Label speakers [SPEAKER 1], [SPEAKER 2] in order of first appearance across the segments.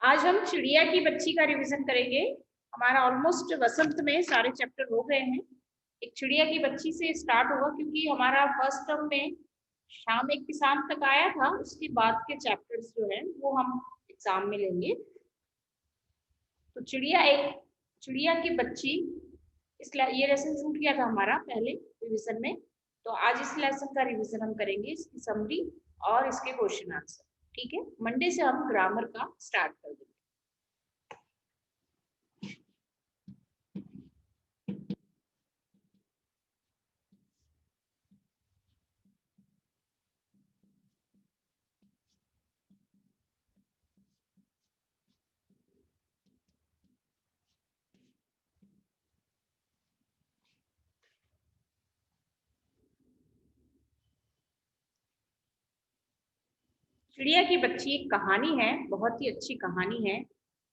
[SPEAKER 1] आज हम चिड़िया की बच्ची का रिवीजन करेंगे। हमारा ऑलमोस्ट वसंत में सारे चैप्टर हो गए हैं। एक चिड़िया की बच्ची से स्टार्ट होगा क्योंकि हमारा फर्स्ट टर्म में शाम एक किसान तक आया था। उसके बाद के चैप्टर्स जो है वो हम एग्जाम में लेंगे। तो चिड़िया की बच्ची ये लेसन छूट गया था हमारा पहले रिवीजन में। तो आज इस लेसन का रिवीजन हम करेंगे, इसकी समरी और इसके क्वेश्चन आंसर। ठीक है, मंडे से हम ग्रामर का स्टार्ट कर देंगे। चिड़िया की बच्ची एक कहानी है, बहुत ही अच्छी कहानी है।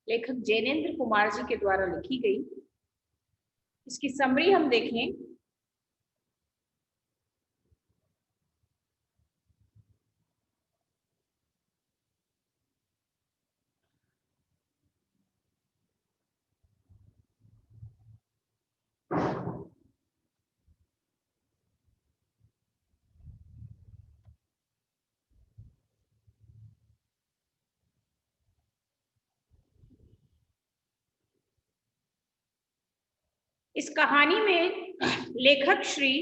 [SPEAKER 1] लेखक जैनेन्द्र कुमार जी के द्वारा लिखी गई। इसकी समरी हम देखें। इस कहानी में लेखक श्री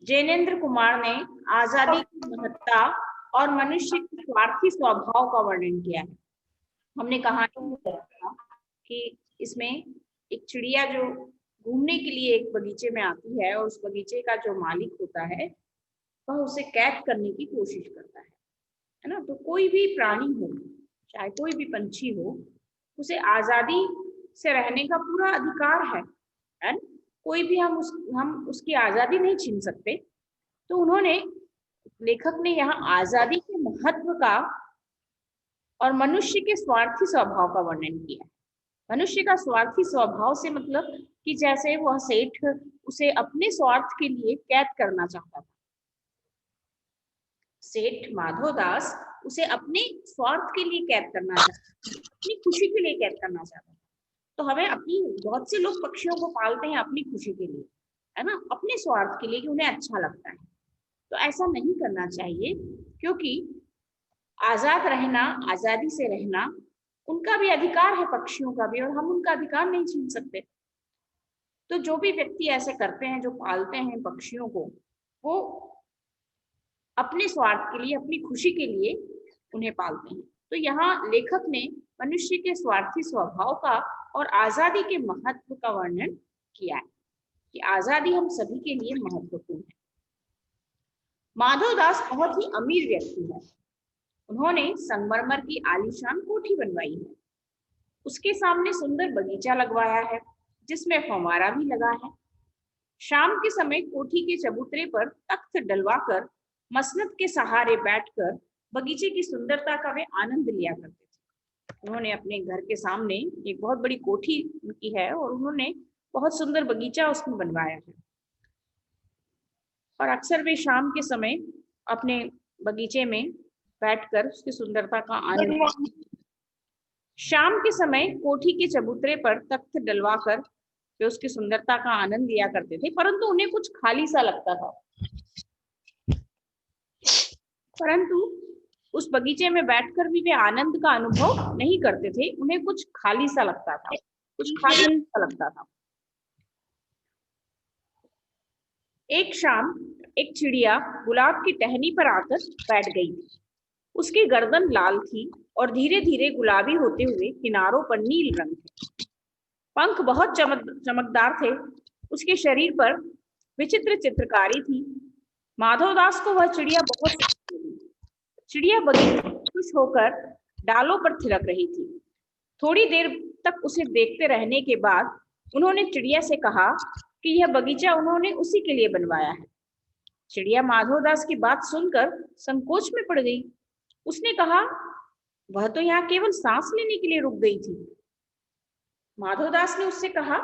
[SPEAKER 1] जैनेन्द्र कुमार ने आजादी की महत्ता और मनुष्य के स्वार्थी स्वभाव का वर्णन किया है। हमने कहानी में देखा कि इसमें एक चिड़िया जो घूमने के लिए एक बगीचे में आती है और उस बगीचे का जो मालिक होता है वह उसे कैद करने की कोशिश करता है ना। तो कोई भी प्राणी हो, चाहे कोई भी पंछी हो, उसे आजादी से रहने का पूरा अधिकार है। एंड कोई भी हम उसकी आजादी नहीं छीन सकते। तो उन्होंने, लेखक ने यहाँ आजादी के महत्व का और मनुष्य के स्वार्थी स्वभाव का वर्णन किया है। मनुष्य का स्वार्थी स्वभाव से मतलब कि जैसे वह सेठ उसे अपने स्वार्थ के लिए कैद करना चाहता था। सेठ माधवदास उसे अपने स्वार्थ के लिए कैद करना चाहता, अपनी खुशी के लिए कैद करना चाहता। तो हमें अपनी, बहुत से लोग पक्षियों को पालते हैं अपनी खुशी के लिए, है ना, अपने स्वार्थ के लिए कि उन्हें अच्छा लगता है। तो ऐसा नहीं करना चाहिए, क्योंकि आजाद रहना, आजादी से रहना उनका भी अधिकार है, पक्षियों का भी, और हम उनका अधिकार नहीं छीन सकते। तो जो भी व्यक्ति ऐसे करते हैं, जो पालते हैं पक्षियों को, वो अपने स्वार्थ के लिए, अपनी खुशी के लिए उन्हें पालते हैं। तो यहाँ लेखक ने मनुष्य के स्वार्थी स्वभाव का और आजादी के महत्व का वर्णन किया है कि आजादी हम सभी के लिए महत्वपूर्ण है। माधवदास बहुत ही अमीर व्यक्ति है। उन्होंने संगमरमर की आलीशान कोठी बनवाई है। उसके सामने सुंदर बगीचा लगवाया है जिसमें फव्वारा भी लगा है। शाम के समय कोठी के चबूतरे पर तख्त डलवाकर मसनद के सहारे बैठकर बगीचे की सुंदरता का वे आनंद लिया करते थे। उन्होंने अपने घर के सामने एक बहुत बड़ी कोठी की है और उन्होंने बहुत सुंदर बगीचा उसमें बनवाया है। और अक्सर वे शाम के समय अपने बगीचे में बैठकर उसकी सुंदरता का आनंद, शाम के समय कोठी के चबूतरे पर तख्त डलवाकर वे उसकी सुंदरता का आनंद लिया करते थे, परंतु उन्हें कुछ खाली सा लगता था। परंतु उस बगीचे में बैठकर भी वे आनंद का अनुभव नहीं करते थे। उन्हें कुछ खाली सा लगता था, कुछ खाली सा लगता था। एक शाम एक चिड़िया गुलाब की टहनी पर आकर बैठ गई थी। उसकी गर्दन लाल थी और धीरे धीरे गुलाबी होते हुए किनारों पर नील रंग थे। पंख बहुत चमकदार थे। उसके शरीर पर विचित्र चित्रकारी थी। माधवदास को वह चिड़िया बहुत पसंद आई। चिड़िया बगीचे में खुश होकर डालों पर थिरक रही थी। थोड़ी देर तक उसे देखते रहने के बाद उन्होंने चिड़िया से कहा कि यह बगीचा उन्होंने उसी के लिए बनवाया है। चिड़िया माधवदास की बात सुनकर संकोच में पड़ गई। उसने कहा, वह तो यहाँ केवल सांस लेने के लिए रुक गई थी। माधवदास ने उससे कहा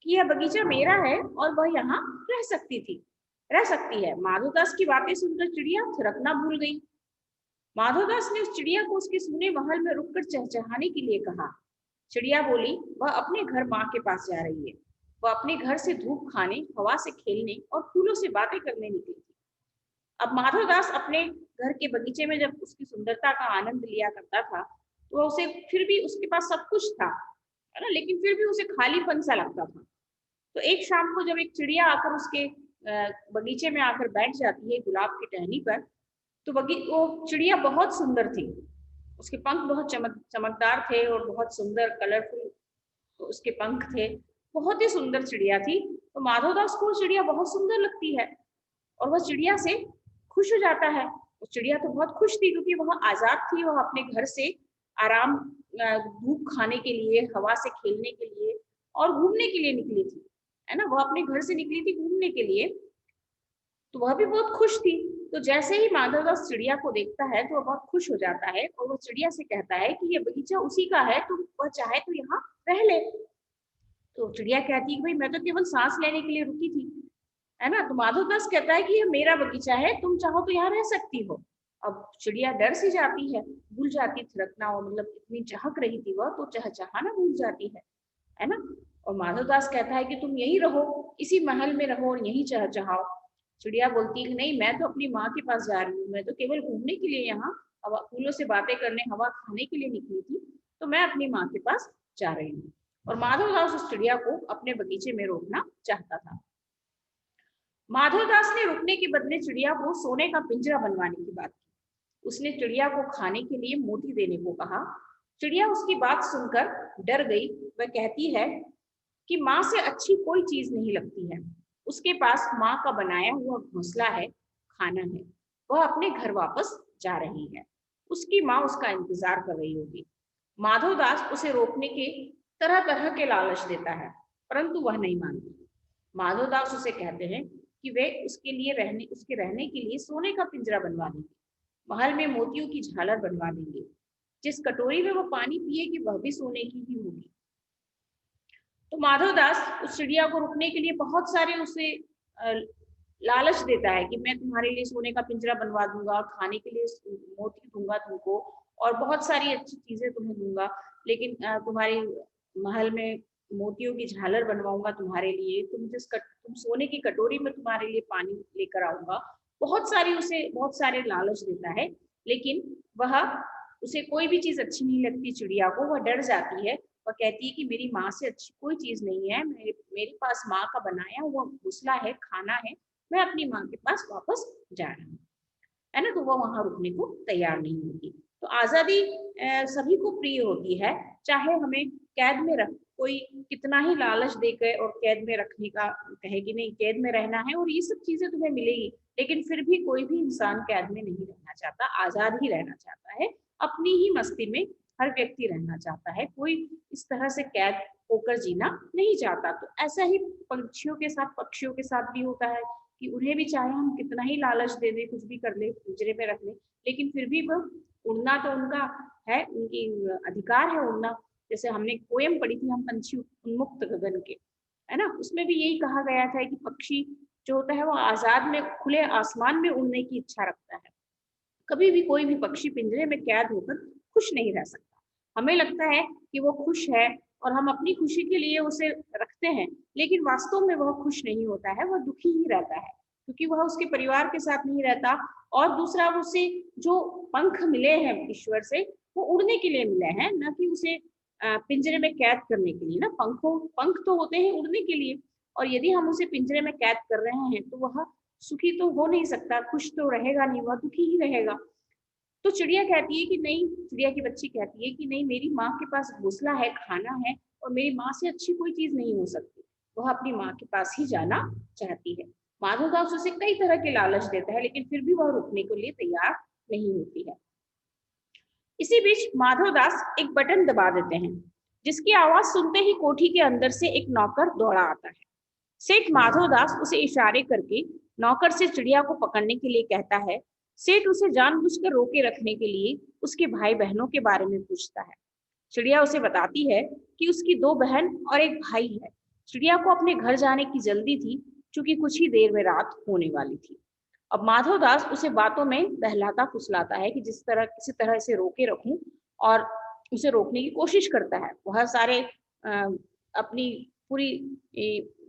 [SPEAKER 1] कि यह बगीचा मेरा है और वह यहाँ रह सकती है। माधवदास की बातें सुनकर चिड़िया थिरकना भूल गई। माधवदास ने उस चिड़िया को उसके सूने महल में रुककर चहचहाने के लिए कहा। चिड़िया बोली, वह अपने घर माँ के पास जा रही है। वह अपने घर से धूप खाने, हवा से खेलने और फूलों से बातें करने निकली थी। अब माधवदास अपने घर के बगीचे में जब उसकी सुंदरता का आनंद लिया करता था, तो उसे फिर भी उसके पास सब कुछ था, है ना, लेकिन फिर भी उसे खालीपन सा लगता था। तो एक शाम को जब एक चिड़िया आकर उसके बगीचे में आकर बैठ जाती है गुलाब की टहनी पर, तो वो चिड़िया बहुत सुंदर थी। उसके पंख बहुत चमकदार थे और बहुत सुंदर कलरफुल उसके पंख थे। बहुत ही सुंदर चिड़िया थी। तो माधवदास को चिड़िया बहुत सुंदर लगती है और वह चिड़िया से खुश हो जाता है। वो चिड़िया तो बहुत खुश थी क्योंकि वह आजाद थी। वह अपने घर से आराम, धूप खाने के लिए, हवा से खेलने के लिए और घूमने के लिए निकली थी, है ना। वह अपने घर से निकली थी घूमने के लिए, तो वह भी बहुत खुश थी। तो जैसे ही माधवदास चिड़िया को देखता है तो वह बहुत खुश हो जाता है और वो चिड़िया से कहता है कि ये बगीचा उसी का है, तो वह चाहे तो यहाँ रह ले। तो चिड़िया कहती है कि भाई मैं तो केवल सांस लेने के लिए रुकी थी, है ना। तो माधवदास कहता है कि ये मेरा बगीचा है, तुम चाहो तो यहाँ रह सकती हो। अब चिड़िया डर सी जाती है, भूल जाती थिरकना, और मतलब इतनी चहक रही थी वह, तो चहचहाना भूल जाती है ना। और माधवदास कहता है कि तुम यही रहो, इसी महल में रहो और यही चहचहाओ। चिड़िया बोलती है कि नहीं, मैं तो अपनी माँ के पास जा रही हूँ, मैं तो केवल घूमने के लिए यहाँ हवा फूलों से बातें करने, हवा खाने के लिए निकली थी, तो मैं अपनी माँ के पास जा रही हूँ। और माधवदास उस चिड़िया को अपने बगीचे में रोकना चाहता था। माधवदास ने रुकने के बदले चिड़िया को सोने का पिंजरा बनवाने की बात की। उसने चिड़िया को खाने के लिए मोती देने को कहा। चिड़िया उसकी बात सुनकर डर गई। वह कहती है कि माँ से अच्छी कोई चीज नहीं लगती है। उसके पास माँ का बनाया हुआ घोंसला है, खाना है। वह अपने घर वापस जा रही है। उसकी माँ उसका इंतजार कर रही होगी। माधवदास उसे रोकने के तरह तरह के लालच देता है, परंतु वह नहीं मानती। माधवदास उसे कहते हैं कि वे उसके रहने के लिए सोने का पिंजरा बनवा देंगे, महल में मोतियों की झालर बनवा देंगे, जिस कटोरी में वो पानी पिएगी वह भी सोने की ही होगी। तो माधवदास उस चिड़िया को रुकने के लिए बहुत सारे उसे लालच देता है कि मैं तुम्हारे लिए सोने का पिंजरा बनवा दूंगा, खाने के लिए मोती दूंगा तुमको, और बहुत सारी अच्छी चीजें तुम्हें दूंगा, लेकिन तुम्हारे महल में मोतियों की झालर बनवाऊंगा तुम्हारे लिए, तुम सोने की कटोरी में तुम्हारे लिए पानी लेकर आऊंगा। बहुत सारे लालच देता है, लेकिन वह उसे कोई भी चीज अच्छी नहीं लगती चिड़िया को। वह डर जाती है। वह कहती है कि मेरी माँ से अच्छी कोई चीज नहीं है, मेरे पास माँ का बनाया हुआ घोंसला है, खाना है, मैं अपनी माँ के पास वापस जा रही हूँ, है ना। तो वो वहां रुकने को तैयार नहीं होती। तो आजादी सभी को प्रिय होती है, चाहे हमें कैद में रख कोई कितना ही लालच देकर और कैद में रखने का कहे कि नहीं कैद में रहना है और ये सब चीजें तुम्हें मिलेगी, लेकिन फिर भी कोई भी इंसान कैद में नहीं रहना चाहता, आजाद ही रहना चाहता है। अपनी ही मस्ती में हर व्यक्ति रहना चाहता है, कोई इस तरह से कैद होकर जीना नहीं चाहता। तो ऐसा ही पंछियों के साथ, पक्षियों के साथ भी होता है कि उन्हें भी चाहे हम कितना ही लालच दे दे, कुछ भी कर ले, पिंजरे में रख ले, लेकिन फिर भी वह उड़ना तो उनका है, उनकी अधिकार है उड़ना। जैसे हमने पोयम पढ़ी थी हम पंछी उन्मुक्त गगन के, है ना, उसमें भी यही कहा गया था कि पक्षी जो होता है वो आजाद में खुले आसमान में उड़ने की इच्छा रखता है। कभी भी कोई भी पक्षी पिंजरे में कैद होकर खुश नहीं रह सकता। हमें लगता है कि वो खुश है और हम अपनी खुशी के लिए उसे रखते हैं, लेकिन वास्तव में वह खुश नहीं होता है, वह दुखी ही रहता है, क्योंकि वह उसके परिवार के साथ नहीं रहता। और दूसरा, उसे जो पंख मिले हैं ईश्वर से वो उड़ने के लिए मिले हैं, न कि उसे पिंजरे में कैद करने के लिए। ना पंख तो होते हैं उड़ने के लिए, और यदि हम उसे पिंजरे में कैद कर रहे हैं तो वह सुखी तो हो नहीं सकता, खुश तो रहेगा नहीं, वह दुखी ही रहेगा। तो चिड़िया कहती है कि नहीं, चिड़िया की बच्ची कहती है कि नहीं, मेरी माँ के पास घोंसला है, खाना है, और मेरी माँ से अच्छी कोई चीज नहीं हो सकती। वह अपनी माँ के पास ही जाना चाहती है। माधवदास उसे कई तरह के लालच देता है, लेकिन फिर भी वह रुकने के लिए तैयार नहीं होती है। इसी बीच माधवदास एक बटन दबा देते हैं, जिसकी आवाज सुनते ही कोठी के अंदर से एक नौकर दौड़ा आता है। सेठ माधवदास उसे इशारे करके नौकर से चिड़िया को पकड़ने के लिए कहता है। सेठ उसे जानबूझकर रोके रखने के लिए उसके भाई बहनों के बारे में पूछता है। चिड़िया उसे बताती है कि उसकी 2 बहन और एक भाई है। चिड़िया को अपने घर जाने की जल्दी थी, क्योंकि कुछ ही देर में रात होने वाली थी। अब माधवदास उसे बातों में बहलाता फुसलाता है कि जिस तरह किसी तरह से रोके रखूं, और उसे रोकने की कोशिश करता है। बहुत सारे अपनी पूरी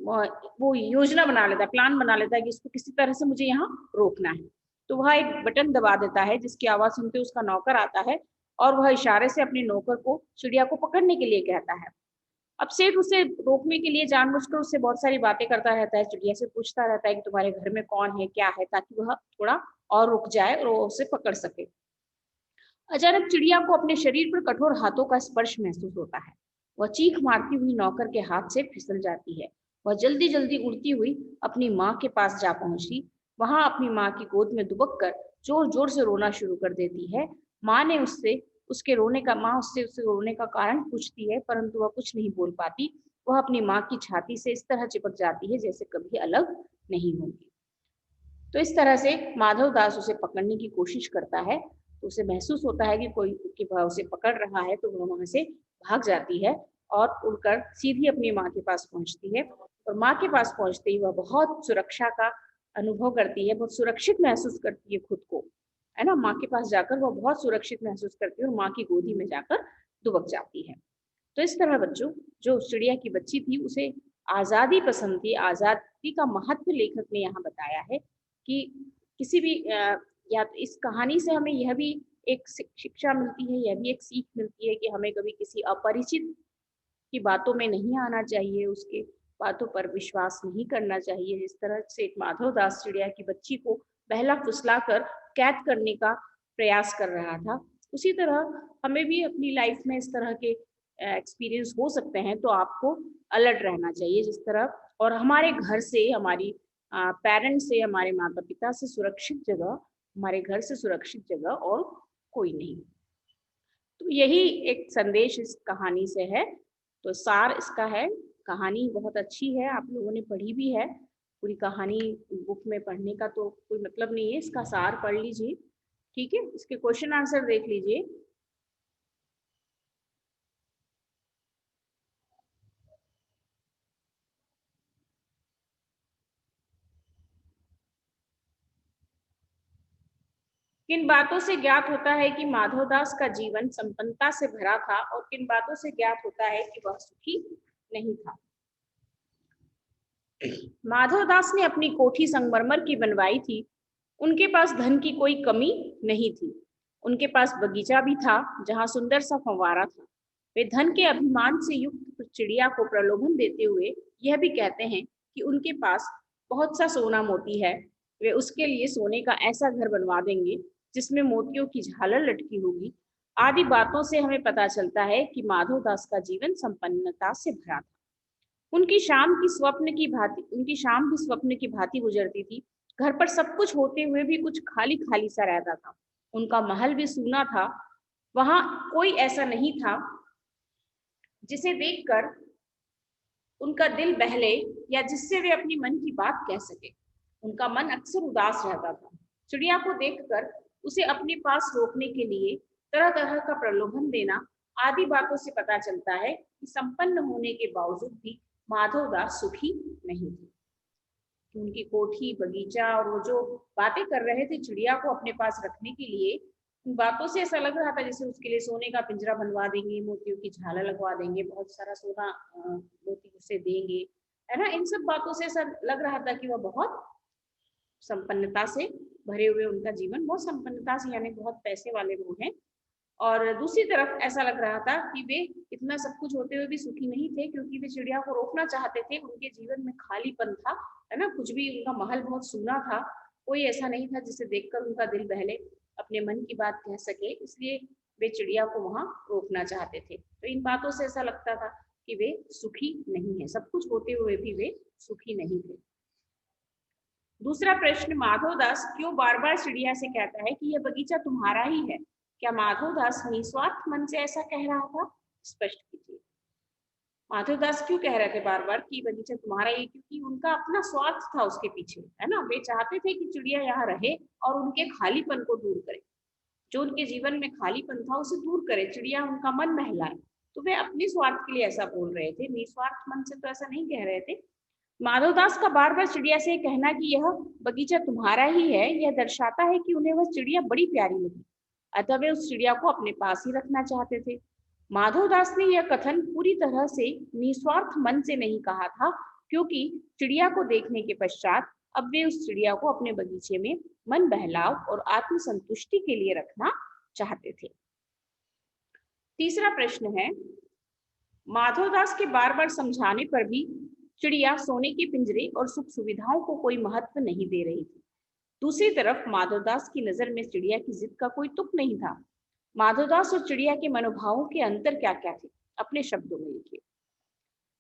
[SPEAKER 1] वो योजना बना लेता है, प्लान बना लेता है कि इसको किसी तरह से मुझे यहाँ रोकना है। तो वह एक बटन दबा देता है, जिसकी आवाज सुनते उसका नौकर आता है और वह इशारे से अपने नौकर को चिड़िया को पकड़ने के लिए कहता है। अब सेठ उसे रोकने के लिए जानबूझकर उससे बहुत सारी बातें करता रहता है, चिड़िया से पूछता रहता है कि तुम्हारे घर में कौन है, क्या है, ताकि वह थोड़ा और रुक जाए और वो उसे पकड़ सके। अचानक चिड़िया को अपने शरीर पर कठोर हाथों का स्पर्श महसूस होता है। वह चीख मारती हुई नौकर के हाथ से फिसल जाती है। वह जल्दी जल्दी उड़ती हुई अपनी माँ के पास जा पहुंची। वहां अपनी माँ की गोद में दुबक कर जोर जोर से रोना शुरू कर देती है। माँ ने उससे उससे रोने का कारण पूछती है, परंतु वह कुछ नहीं बोल पाती। वह अपनी माँ की छाती से इस तरह चिपक जाती है जैसे कभी अलग नहीं होगी। तो इस तरह से माधवदास उसे पकड़ने की कोशिश करता है। तो उसे महसूस होता है कि कोई कि वह उसे पकड़ रहा है, तो वह वहां से भाग जाती है और उड़कर सीधी अपनी माँ के पास पहुंचती है। और माँ के पास पहुंचते ही वह बहुत सुरक्षा का अनुभव करती है, बहुत सुरक्षित महसूस करती है खुद को, है ना। माँ के पास जाकर वह बहुत सुरक्षित महसूस करती है और माँ की गोदी में जाकर दुबक जाती है। तो इस तरह बच्चों, जो चिड़िया की बच्ची थी उसे आजादी पसंद थी। आजादी का महत्व लेखक ने यहाँ बताया है कि किसी भी या तो इस कहानी से हमें यह भी एक शिक्षा मिलती है, यह भी एक सीख मिलती है कि हमें कभी किसी अपरिचित की बातों में नहीं आना चाहिए, उसके बातों पर विश्वास नहीं करना चाहिए। जिस तरह से माधवदास चिड़िया की बच्ची को बहला फुसला कर कैद करने का प्रयास कर रहा था, उसी तरह हमें भी अपनी लाइफ में इस तरह के एक्सपीरियंस हो सकते हैं, तो आपको अलर्ट रहना चाहिए। जिस तरह और हमारे घर से, हमारी पेरेंट्स से, हमारे माता पिता से सुरक्षित जगह, हमारे घर से सुरक्षित जगह और कोई नहीं। तो यही एक संदेश इस कहानी से है। तो सार इसका है, कहानी बहुत अच्छी है, आप लोगों ने पढ़ी भी है। पूरी कहानी बुक में पढ़ने का तो कोई मतलब नहीं है, इसका सार पढ़ लीजिए, ठीक है। इसके क्वेश्चन आंसर देख लीजिए। किन बातों से ज्ञात होता है कि माधवदास का जीवन संपन्नता से भरा था, और किन बातों से ज्ञात होता है कि वह सुखी नहीं था। माधवदास ने अपनी कोठी संगमरमर की बनवाई थी। उनके पास धन की कोई कमी नहीं थी। उनके पास बगीचा भी था जहां सुंदर सा फंवारा था। वे धन के अभिमान से युक्त चिड़िया को प्रलोभन देते हुए यह भी कहते हैं कि उनके पास बहुत सा सोना मोती है। वे उसके लिए सोने का ऐसा घर बनवा देंगे जिसमें मोतियों की झालर लटकी होगी। आदि बातों से हमें पता चलता है कि माधवदास का जीवन संपन्नता से भरा था। उनकी शाम भी स्वप्न की भांति गुजरती थी। घर पर सब कुछ होते हुए भी कुछ खाली खाली सा रहता था। उनका महल भी सूना था। वहां कोई ऐसा नहीं था जिसे देखकर उनका दिल बहले या जिससे वे अपनी मन की बात कह सके। उनका मन अक्सर उदास रहता था। चिड़िया को देखकर उसे अपने पास रोकने के लिए तरह तरह का प्रलोभन देना आदि बातों से पता चलता है कि संपन्न होने के बावजूद भी माधवदास सुखी नहीं थे। उनकी कोठी, बगीचा और वो जो बातें कर रहे थे चिड़िया को अपने पास रखने के लिए, उन बातों से ऐसा लग रहा था जैसे उसके लिए सोने का पिंजरा बनवा देंगे, मोतियों की झालर लगवा देंगे, बहुत सारा सोना मोती उसे देंगे, है ना। इन सब बातों से ऐसा लग रहा था कि वह बहुत संपन्नता से भरे हुए, उनका जीवन बहुत संपन्नता से, यानी बहुत पैसे वाले लोग हैं। और दूसरी तरफ ऐसा लग रहा था कि वे इतना सब कुछ होते हुए भी सुखी नहीं थे, क्योंकि वे चिड़िया को रोकना चाहते थे। उनके जीवन में खालीपन था, है ना। कुछ भी, उनका महल बहुत सूना था, कोई ऐसा नहीं था जिसे देखकर उनका दिल बहले, अपने मन की बात कह सके, इसलिए वे चिड़िया को वहां रोकना चाहते थे। तो इन बातों से ऐसा लगता था कि वे सुखी नहीं है, सब कुछ होते हुए भी वे सुखी नहीं थे। दूसरा प्रश्न, माधवदास क्यों बार बार चिड़िया से कहता है कि यह बगीचा तुम्हारा ही है? क्या माधवदास निस्वार्थ मन से ऐसा कह रहा था? स्पष्ट कीजिए। माधवदास क्यों कह रहे थे बार बार कि बगीचा तुम्हारा ही? क्योंकि उनका अपना स्वार्थ था उसके पीछे, है ना। वे चाहते थे कि चिड़िया यहाँ रहे और उनके खालीपन को दूर करे, जो उनके जीवन में खालीपन था उसे दूर करे, चिड़िया उनका मन बहलाए। तो वे अपने स्वार्थ के लिए ऐसा बोल रहे थे, निस्वार्थ मन से तो ऐसा नहीं कह रहे थे। माधवदास का बार बार चिड़िया से कहना कि यह बगीचा तुम्हारा ही है, यह दर्शाता है कि उन्हें वह चिड़िया बड़ी प्यारी लगी, अतः वे उस चिड़िया को अपने पास ही रखना चाहते थे। माधवदास ने यह कथन पूरी तरह से निस्वार्थ मन से नहीं कहा था, क्योंकि चिड़िया को देखने के पश्चात अब वे उस चिड़िया को अपने बगीचे में मन बहलाव और आत्मसंतुष्टि के लिए रखना चाहते थे। तीसरा प्रश्न है, माधवदास के बार बार समझाने पर भी चिड़िया सोने के पिंजरे और सुख सुविधाओं को कोई महत्व नहीं दे रही थी। दूसरी तरफ माधवदास की नजर में चिड़िया की जिद का कोई तुक नहीं था। माधवदास और चिड़िया के मनोभावों के अंतर क्या क्या थे, अपने शब्दों में लिखिए।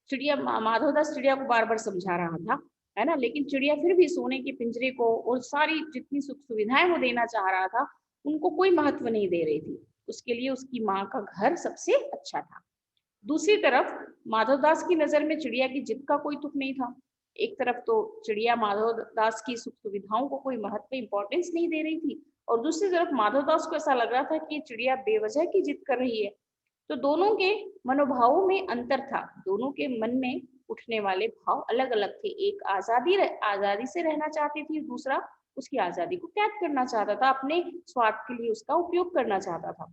[SPEAKER 1] चिड़िया, माधवदास चिड़िया को बार बार समझा रहा था, है ना, लेकिन चिड़िया फिर भी सोने के पिंजरे को और सारी जितनी सुख सुविधाएं वो देना चाह रहा था उनको कोई महत्व नहीं दे रही थी। उसके लिए उसकी माँ का घर सबसे अच्छा था। दूसरी तरफ माधवदास की नजर में चिड़िया की जिद का कोई तुक नहीं था। एक तरफ तो चिड़िया माधवदास की सुख सुविधाओं को कोई महत्व इंपॉर्टेंस नहीं दे रही थी, और दूसरी तरफ माधवदास को ऐसा लग रहा था कि चिड़िया बेवजह की जिद कर रही है। तो दोनों के मनोभावों में अंतर था, दोनों के मन में उठने वाले भाव अलग अलग थे। एक आजादी से रहना चाहती थी, दूसरा उसकी आजादी को कैद करना चाहता था, अपने स्वार्थ के लिए उसका उपयोग करना चाहता था।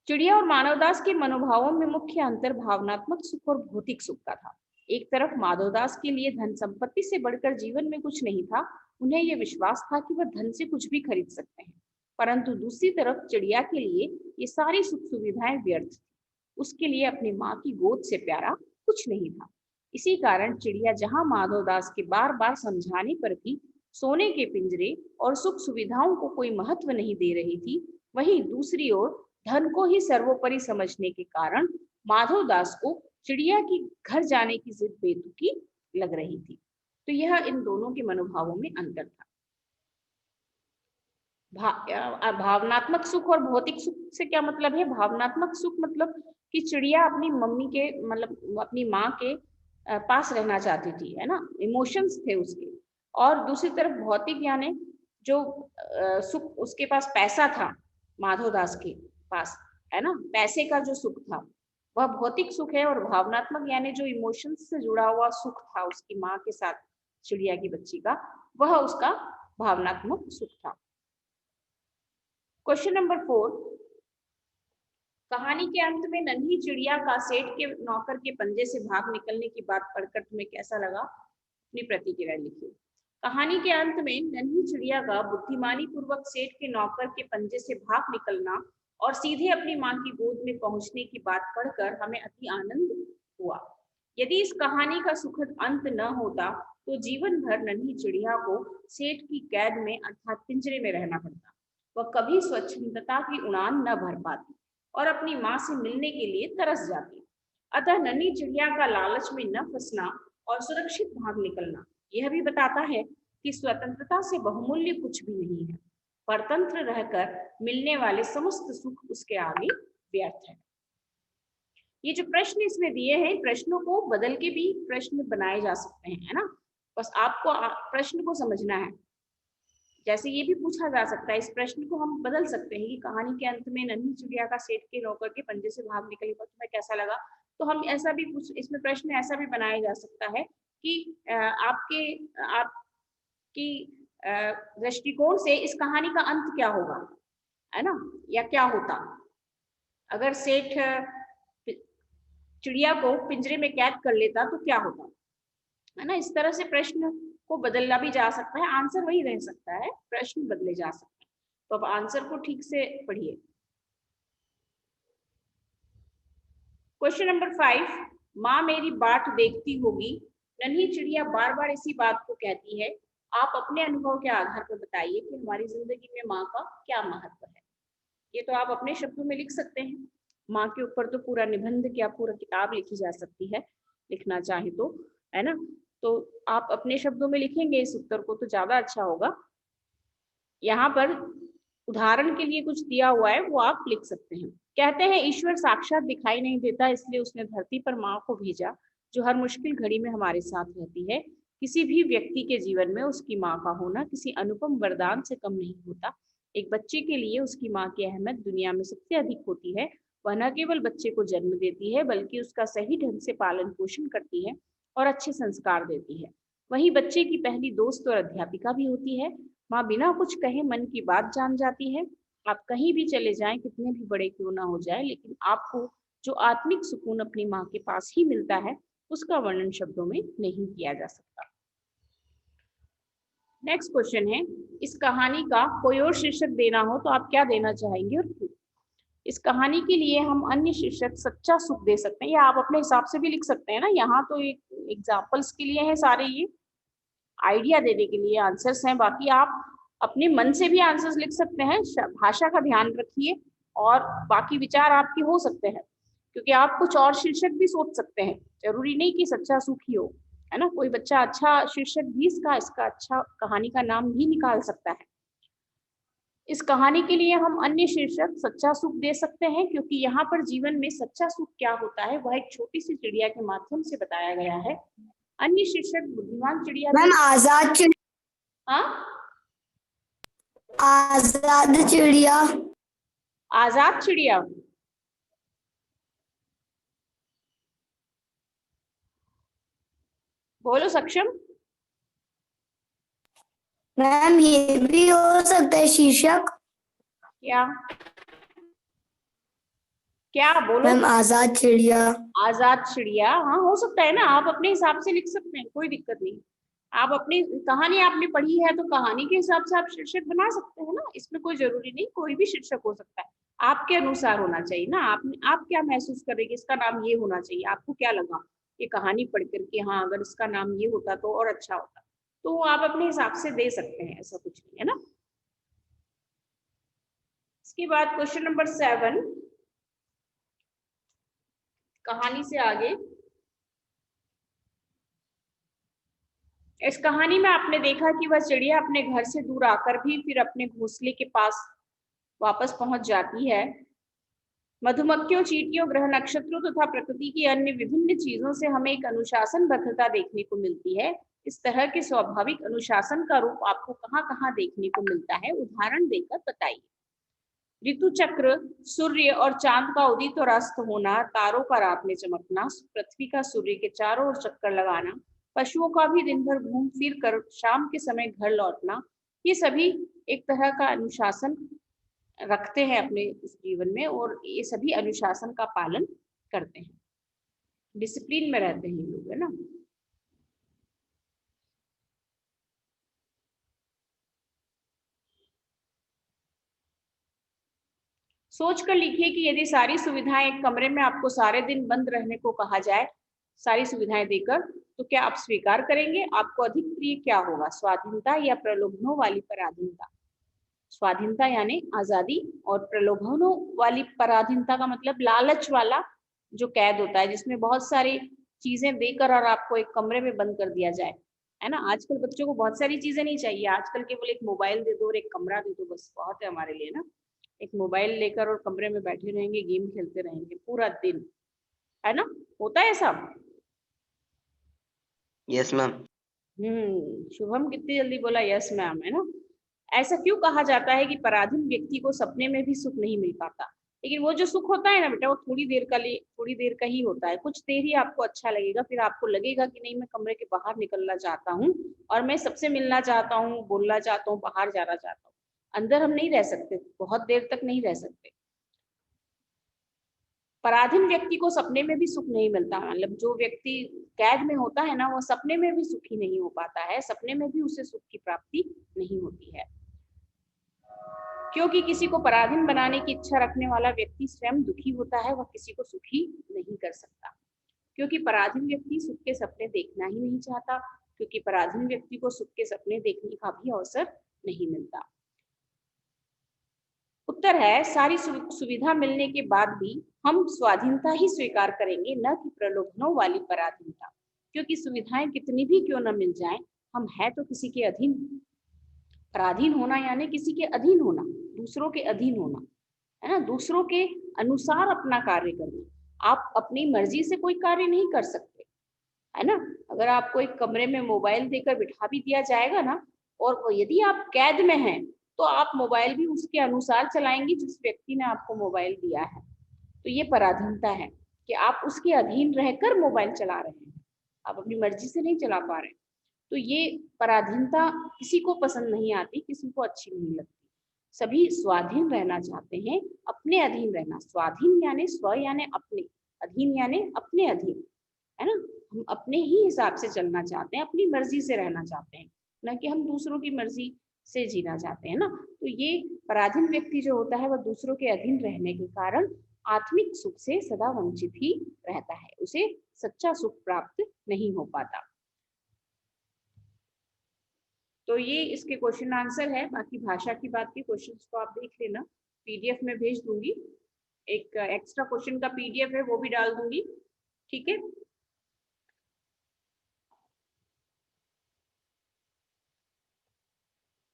[SPEAKER 1] चिड़िया और माधवदास के मनोभावों में मुख्य अंतर भावनात्मक सुख और भौतिक सुख का था। एक तरफ माधवदास के लिए धन संपत्ति से बढ़कर जीवन में कुछ नहीं था, उन्हें यह विश्वास था कि वह धन से कुछ भी खरीद सकते हैं, परंतु दूसरी तरफ चिड़िया के लिए ये सारी सुख सुविधाएं व्यर्थ थी। उसके लिए अपनी माँ की गोद से प्यारा कुछ नहीं था। इसी कारण चिड़िया जहां माधवदास के बार बार समझाने पर भी सोने के पिंजरे और सुख सुविधाओं को कोई महत्व नहीं दे रही थी, वहीं दूसरी ओर धन को ही सर्वोपरि समझने के कारण माधवदास को चिड़िया की घर जाने की जिद बेतुकी लग रही थी। तो यह इन दोनों के मनोभावों में अंतर था। भावनात्मक सुख और भौतिक सुख से क्या मतलब है? भावनात्मक सुख मतलब कि चिड़िया अपनी मम्मी के, मतलब अपनी माँ के पास रहना चाहती थी, है ना, इमोशंस थे उसके। और दूसरी तरफ भौतिक यानी जो सुख, उसके पास पैसा था माधवदास के पास, है ना, पैसे का जो सुख था वह भौतिक सुख है, और भावनात्मक यानी जो इमोशंस से जुड़ा हुआ सुख था उसकी माँ के साथ चिड़िया की बच्ची का, वह उसका भावनात्मक सुख था। क्वेश्चन नंबर 4, कहानी के अंत में नन्ही चिड़िया का सेठ के नौकर के पंजे से भाग निकलने की बात पढ़कर तुम्हें कैसा लगा? अपनी प्रतिक्रिया लिखिए। कहानी के अंत में नन्ही चिड़िया का बुद्धिमानी पूर्वक सेठ के नौकर के पंजे से भाग निकलना और सीधे अपनी माँ की गोद में पहुंचने की बात पढ़कर हमें अति आनंद हुआ। यदि इस कहानी का सुखद अंत न होता तो जीवन भर नन्ही चिड़िया को सेठ की कैद में अर्थात पिंजरे में रहना पड़ता। वह कभी स्वच्छंदता की उड़ान न भर पाती और अपनी माँ से मिलने के लिए तरस जाती। अतः नन्ही चिड़िया का लालच में न फंसना और सुरक्षित भाग निकलना यह भी बताता है कि स्वतंत्रता से बहुमूल्य कुछ भी नहीं है। परतंत्र रहकर मिलने वाले समस्त सुख उसके आगे व्यर्थ है। ये जो प्रश्न इसमें दिए हैं, प्रश्नों को बदल के भी प्रश्न बनाए जा सकते हैं, है ना, बस आपको प्रश्न को समझना है। जैसे ये भी पूछा जा सकता है, इस प्रश्न को हम बदल सकते हैं कि कहानी के अंत में नन्ही चिड़िया का सेठ के नौकर के पंजे से भाग निकलने पर तुम्हें कैसा लगा। तो हम ऐसा भी इसमें प्रश्न ऐसा भी बनाया जा सकता है कि आपकी दृष्टिकोण से इस कहानी का अंत क्या होगा, है ना, या क्या होता अगर सेठ चिड़िया को पिंजरे में कैद कर लेता तो क्या होता, है ना। इस तरह से प्रश्न को बदलना भी जा सकता है, आंसर वही रह सकता है, प्रश्न बदले जा सकते हैं। तो अब आंसर को ठीक से पढ़िए। क्वेश्चन नंबर 5, माँ मेरी बाट देखती होगी। नन्ही चिड़िया बार बार इसी बात को कहती है। आप अपने अनुभव के आधार पर बताइए कि हमारी जिंदगी में माँ का क्या महत्व है। ये तो आप अपने शब्दों में लिख सकते हैं। माँ के ऊपर तो पूरा निबंध क्या पूरा किताब लिखी जा सकती है, लिखना चाहे तो, है ना। तो आप अपने शब्दों में लिखेंगे इस उत्तर को तो ज्यादा अच्छा होगा। यहाँ पर उदाहरण के लिए कुछ दिया हुआ है, वो आप लिख सकते हैं। कहते हैं ईश्वर साक्षात दिखाई नहीं देता, इसलिए उसने धरती पर माँ को भेजा, जो हर मुश्किल घड़ी में हमारे साथ रहती है। किसी भी व्यक्ति के जीवन में उसकी माँ का होना किसी अनुपम वरदान से कम नहीं होता। एक बच्चे के लिए उसकी माँ की अहमियत दुनिया में सबसे अधिक होती है। वह न केवल बच्चे को जन्म देती है, बल्कि उसका सही ढंग से पालन पोषण करती है और अच्छे संस्कार देती है। वही बच्चे की पहली दोस्त और अध्यापिका भी होती है। माँ बिना कुछ कहे मन की बात जान जाती है। आप कहीं भी चले जाएं, कितने भी बड़े क्यों ना हो जाए, लेकिन आपको जो आत्मिक सुकून अपनी माँ के पास ही मिलता है, उसका वर्णन शब्दों में नहीं किया जा सकता। नेक्स्ट क्वेश्चन है, इस कहानी का कोई और शीर्षक देना हो तो आप क्या देना चाहेंगे और क्यों? इस कहानी के लिए हम अन्य शीर्षक सच्चा सुख दे सकते हैं, या आप अपने हिसाब से भी लिख सकते हैं ना। यहाँ तो एक एग्जाम्पल्स के लिए है सारे, ये आइडिया देने के लिए आंसर्स हैं। बाकी आप अपने मन से भी आंसर्स लिख सकते हैं। भाषा का ध्यान रखिए और बाकी विचार आपके हो सकते हैं, क्योंकि आप कुछ और शीर्षक भी सोच सकते हैं। जरूरी नहीं कि सच्चा सुख ही हो, है ना। कोई बच्चा अच्छा शीर्षक भी इसका अच्छा कहानी का नाम भी निकाल सकता है। इस कहानी के लिए हम अन्य शीर्षक सच्चा सुख दे सकते हैं, क्योंकि यहाँ पर जीवन में सच्चा सुख क्या होता है वह एक छोटी सी चिड़िया के माध्यम से बताया गया है। अन्य शीर्षक बुद्धिमान चिड़िया।
[SPEAKER 2] मैम आजाद चिड़िया।
[SPEAKER 1] हाँ,
[SPEAKER 2] आजाद चिड़िया।
[SPEAKER 1] आजाद चिड़िया। बोलो सक्षम।
[SPEAKER 2] मैम ये भी हो सकता है शीर्षक।
[SPEAKER 1] क्या क्या बोलो।
[SPEAKER 2] मैम आजाद चिड़िया।
[SPEAKER 1] आजाद चिड़िया, हाँ हो सकता है ना। आप अपने हिसाब से लिख सकते हैं, कोई दिक्कत नहीं। आप अपनी कहानी आपने पढ़ी है तो कहानी के हिसाब से आप शीर्षक बना सकते हैं ना। इसमें कोई जरूरी नहीं, कोई भी शीर्षक हो सकता है। आपके अनुसार होना चाहिए ना। आप क्या महसूस करेंगे, इसका नाम ये होना चाहिए, आपको क्या लगा ये कहानी पढ़ करके, हाँ अगर इसका नाम ये होता तो और अच्छा होता, तो आप अपने हिसाब से दे सकते हैं, ऐसा कुछ नहीं है ना। इसके बाद क्वेश्चन नंबर 7, कहानी से आगे। इस कहानी में आपने देखा कि वह चिड़िया अपने घर से दूर आकर भी फिर अपने घोंसले के पास वापस पहुंच जाती है। मधुमक्खियों, चींटियों, ग्रह नक्षत्रों तथा प्रकृति की अन्य विभिन्न चीजों से हमें एक अनुशासनबद्धता देखने को मिलती है। इस तरह के स्वाभाविक अनुशासन का रूप आपको कहाँ कहाँ देखने को मिलता है, उदाहरण देकर बताइए। ऋतु चक्र, सूर्य और चांद का उदित और अस्त होना, तारों का रात में चमकना, पृथ्वी का सूर्य के चारों ओर चक्कर लगाना, पशुओं का भी दिन भर घूम फिर कर शाम के समय घर लौटना, ये सभी एक तरह का अनुशासन रखते हैं अपने इस जीवन में, और ये सभी अनुशासन का पालन करते हैं, डिसिप्लिन में रहते हैं लोग, है ना। सोच कर लिखिए कि यदि सारी सुविधाएं एक कमरे में आपको सारे दिन बंद रहने को कहा जाए, सारी सुविधाएं देकर, तो क्या आप स्वीकार करेंगे? आपको अधिक प्रिय क्या होगा, स्वाधीनता या प्रलोभनों वाली पराधीनता? स्वाधीनता यानी आजादी, और प्रलोभनों वाली पराधीनता का मतलब लालच वाला जो कैद होता है, जिसमें बहुत सारी चीजें देकर और आपको एक कमरे में बंद कर दिया जाए, है ना। आजकल बच्चों को बहुत सारी चीजें नहीं चाहिए, आजकल केवल एक मोबाइल दे दो और एक कमरा दे दो, बस बहुत है हमारे लिए ना। एक मोबाइल लेकर और कमरे में बैठे रहेंगे, गेम खेलते रहेंगे पूरा दिन, है ना। होता है सब।
[SPEAKER 3] Yes ma'am.
[SPEAKER 1] शुभम कितनी जल्दी बोला यस मैम, है ना। ऐसा क्यों कहा जाता है कि पराधीन व्यक्ति को सपने में भी सुख नहीं मिल पाता? लेकिन वो जो सुख होता है ना बेटा, वो थोड़ी देर का ही होता है। कुछ देर ही आपको अच्छा लगेगा, फिर आपको लगेगा कि नहीं मैं कमरे के बाहर निकलना चाहता हूँ और मैं सबसे मिलना चाहता हूँ, बोलना चाहता हूँ, बाहर जाना चाहता हूँ। अंदर हम नहीं रह सकते, बहुत देर तक नहीं रह सकते। पराधीन व्यक्ति को सपने में भी सुख नहीं मिलता, मतलब जो व्यक्ति कैद में होता है ना, वो सपने में भी सुखी नहीं हो पाता है, सपने में भी उसे सुख की प्राप्ति नहीं होती है। क्योंकि किसी को पराधीन बनाने की इच्छा रखने वाला व्यक्ति स्वयं दुखी होता है, वह किसी को सुखी नहीं कर सकता। क्योंकि पराधीन व्यक्ति सुख के सपने देखना ही नहीं चाहता, क्योंकि पराधीन व्यक्ति को सुख के सपने देखने का भी अवसर नहीं मिलता। उत्तर है, सारी सुविधा मिलने के बाद भी हम स्वाधीनता ही स्वीकार करेंगे, न कि प्रलोभनों वाली पराधीनता। क्योंकि सुविधाएं कितनी भी क्यों न मिल जाएं, हम है तो किसी के अधीन। पराधीन होना यानी किसी के अधीन होना, दूसरों के अधीन होना, है ना। दूसरों के अनुसार अपना कार्य करना। आप अपनी मर्जी से कोई कार्य नहीं कर सकते, है ना। अगर आपको एक कमरे में मोबाइल देकर बिठा भी दिया जाएगा ना, और यदि आप कैद में हैं, तो आप मोबाइल भी उसके अनुसार चलाएंगे जिस व्यक्ति ने आपको मोबाइल दिया है। तो ये पराधीनता है कि आप उसके अधीन रहकर मोबाइल चला रहे हैं। आप अपनी मर्जी से नहीं चला पा रहे। तो ये पराधीनता किसी को पसंद नहीं आती, किसी को अच्छी नहीं लगती। सभी स्वाधीन रहना चाहते हैं, अपने अधीन रहना। स्वाधीन यानी स्व यानी अपने, अधीन यानी अपने अधीन, है ना। हम अपने ही हिसाब से चलना चाहते हैं, अपनी मर्जी से रहना चाहते हैं, न कि हम दूसरों की मर्जी से जीना चाहते हैं ना। तो ये पराधीन व्यक्ति जो होता है वह दूसरों के अधीन रहने के कारण आत्मिक सुख से सदा वंचित ही रहता है, उसे सच्चा सुख प्राप्त नहीं हो पाता। तो ये इसके क्वेश्चन आंसर है। बाकी भाषा की बात के क्वेश्चंस को आप देख लेना, पीडीएफ में भेज दूंगी, एक एक्स्ट्रा क्वेश्चन का पीडीएफ है वो भी डाल दूंगी, ठीक है।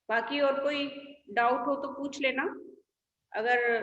[SPEAKER 1] बाकी और कोई डाउट हो तो पूछ लेना, अगर